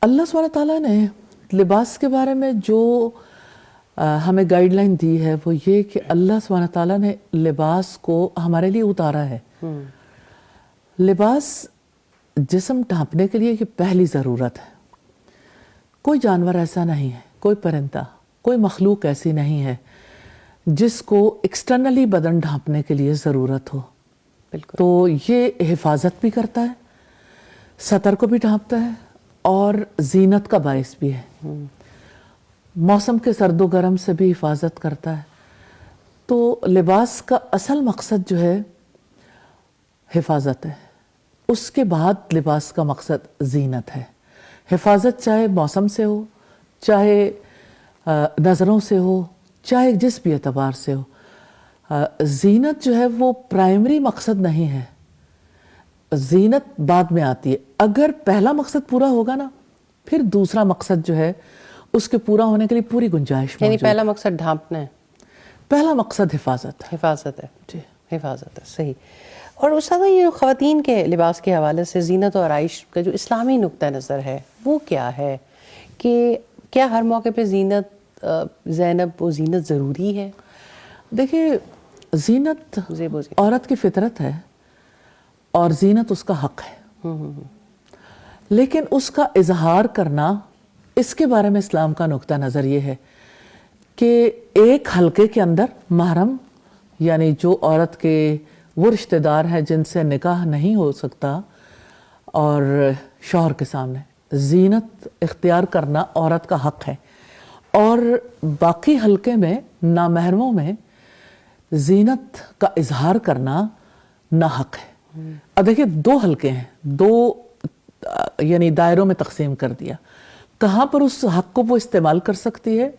اللہ سبحانہ تعالیٰ نے لباس کے بارے میں جو ہمیں گائیڈ لائن دی ہے وہ یہ کہ اللہ سبحانہ تعالیٰ نے لباس کو ہمارے لیے اتارا ہے. لباس جسم ڈھانپنے کے لیے یہ پہلی ضرورت ہے. کوئی جانور ایسا نہیں ہے، کوئی پرندہ، کوئی مخلوق ایسی نہیں ہے جس کو ایکسٹرنلی بدن ڈھانپنے کے لیے ضرورت ہو. بالکل. تو یہ حفاظت بھی کرتا ہے، سطر کو بھی ڈھانپتا ہے اور زینت کا باعث بھی ہے. موسم کے سرد و گرم سے بھی حفاظت کرتا ہے. تو لباس کا اصل مقصد جو ہے حفاظت ہے. اس کے بعد لباس کا مقصد زینت ہے. حفاظت چاہے موسم سے ہو، چاہے نظروں سے ہو، چاہے جس بھی اعتبار سے ہو. زینت جو ہے وہ پرائمری مقصد نہیں ہے، زینت بعد میں آتی ہے. اگر پہلا مقصد پورا ہوگا نا پھر دوسرا مقصد جو ہے اس کے پورا ہونے کے لیے پوری گنجائش یعنی موجود ہے. پہلا مقصد ڈھانپنا ہے، پہلا مقصد حفاظت ہے. حفاظت ہے. جی حفاظت ہے، صحیح. اور استاد یہ خواتین کے لباس کے حوالے سے زینت اور آرائش کا جو اسلامی نقطہ نظر ہے وہ کیا ہے کہ کیا ہر موقع پہ زینت زینب وہ زینت ضروری ہے؟ دیکھیے زینت عورت کی فطرت ہے اور زینت اس کا حق ہے، لیکن اس کا اظہار کرنا اس کے بارے میں اسلام کا نقطہ نظر یہ ہے کہ ایک حلقے کے اندر محرم یعنی جو عورت کے وہ رشتہ دار ہیں جن سے نکاح نہیں ہو سکتا اور شوہر کے سامنے زینت اختیار کرنا عورت کا حق ہے، اور باقی حلقے میں نامحرموں میں زینت کا اظہار کرنا ناحق ہے. اب دیکھیں دو حلقے ہیں، دو یعنی دائروں میں تقسیم کر دیا. کہاں پر اس حق کو وہ استعمال کر سکتی ہے؟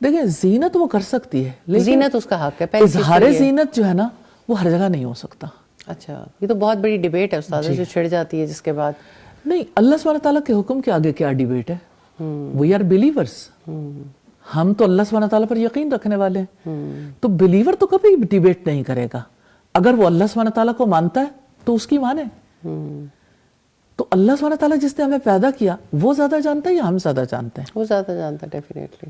دیکھیں زینت وہ کر سکتی ہے لیکن زینت اس کا حق ہے. اظہار زینت جو ہے نا وہ ہر جگہ نہیں ہو سکتا. اچھا، یہ تو بہت بڑی ڈیبیٹ ہے استاد جو چھڑ جاتی ہے جس کے بعد. نہیں، اللہ سبحانہ تعالیٰ کے حکم کے آگے کیا ڈیبیٹ ہے؟ We are believers. ہم تو اللہ سبحانہ تعالیٰ پر یقین رکھنے والے ہیں. تو بلیور تو کبھی ڈیبیٹ نہیں کرے گا. اگر وہ اللہ سبحانہ تعالیٰ کو مانتا ہے تو اس کی مانے. تو اللہ سبحانہ تعالیٰ جس نے ہمیں پیدا کیا وہ زیادہ جانتا ہے یا ہم زیادہ جانتے ہیں؟ وہ زیادہ جانتا ہے ڈیفینیٹلی.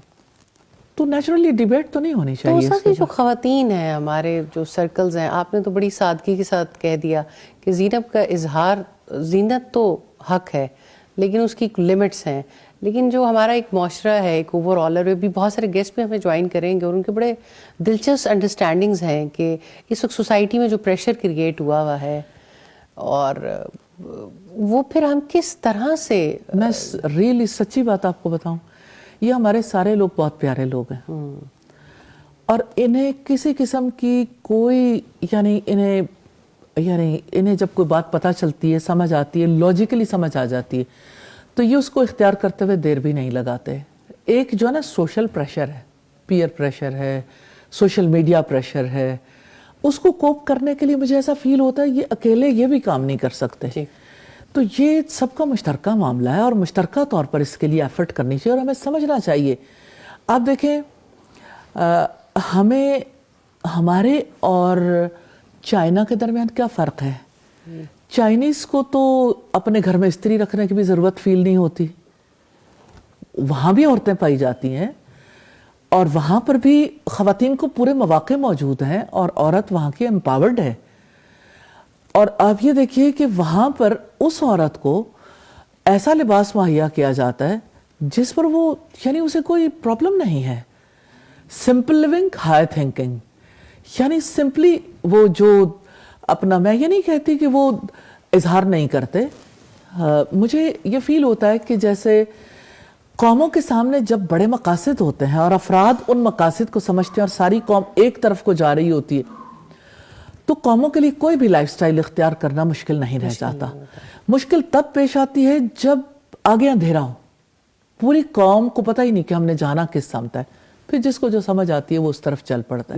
تو نیچرلی ڈیبیٹ تو نہیں ہونی چاہیے. تو جو خواتین ہیں ہمارے جو سرکلز ہیں، آپ نے تو بڑی سادگی کے ساتھ کہہ دیا کہ زینت کا اظہار، زینت تو حق ہے لیکن اس کی لمٹس ہیں. لیکن جو ہمارا ایک معاشرہ ہے، ایک اوور آلر بھی بہت سارے گیسٹ بھی ہمیں جوائن کریں گے اور ان کے بڑے دلچسپ انڈرسٹینڈنگز ہیں کہ اس وقت سوسائٹی میں جو پریشر کریٹ ہوا ہے اور وہ پھر ہم کس طرح سے. میں ریئلی سچی بات آپ کو بتاؤں، یہ ہمارے سارے لوگ بہت پیارے لوگ ہیں اور انہیں کسی قسم کی کوئی انہیں جب کوئی بات پتہ چلتی ہے، سمجھ آتی ہے، لاجیکلی سمجھ آ جاتی ہے تو یہ اس کو اختیار کرتے ہوئے دیر بھی نہیں لگاتے. ایک جو ہے نا سوشل پریشر ہے، پیئر پریشر ہے، سوشل میڈیا پریشر ہے، اس کو کوپ کرنے کے لیے مجھے ایسا فیل ہوتا ہے یہ اکیلے یہ بھی کام نہیں کر سکتے. تو یہ سب کا مشترکہ معاملہ ہے اور مشترکہ طور پر اس کے لیے ایفرٹ کرنی چاہیے اور ہمیں سمجھنا چاہیے. آپ دیکھیں ہمیں ہمارے اور چائنا کے درمیان کیا فرق ہے. چائنیز کو تو اپنے گھر میں استری رکھنے کی بھی ضرورت فیل نہیں ہوتی، وہاں بھی عورتیں پائی جاتی ہیں اور وہاں پر بھی خواتین کو پورے مواقع موجود ہیں اور عورت وہاں کی امپاورڈ ہے. اور آپ یہ دیکھیے کہ وہاں پر اس عورت کو ایسا لباس مہیا کیا جاتا ہے جس پر وہ یعنی اسے کوئی پرابلم نہیں ہے. سمپل لیونگ، ہائی تھنکنگ، یعنی سمپلی وہ جو اپنا، میں یہ نہیں کہتی کہ وہ اظہار نہیں کرتے. مجھے یہ فیل ہوتا ہے کہ جیسے قوموں کے سامنے جب بڑے مقاصد ہوتے ہیں اور افراد ان مقاصد کو سمجھتے ہیں اور ساری قوم ایک طرف کو جا رہی ہوتی ہے تو قوموں کے لیے کوئی بھی لائف سٹائل اختیار کرنا مشکل نہیں رہ جاتا. مشکل تب پیش آتی ہے جب آگے اندھیرا ہو، پوری قوم کو پتہ ہی نہیں کہ ہم نے جانا کس سمت ہے، پھر جس کو جو سمجھ آتی ہے وہ اس طرف چل پڑتا ہے.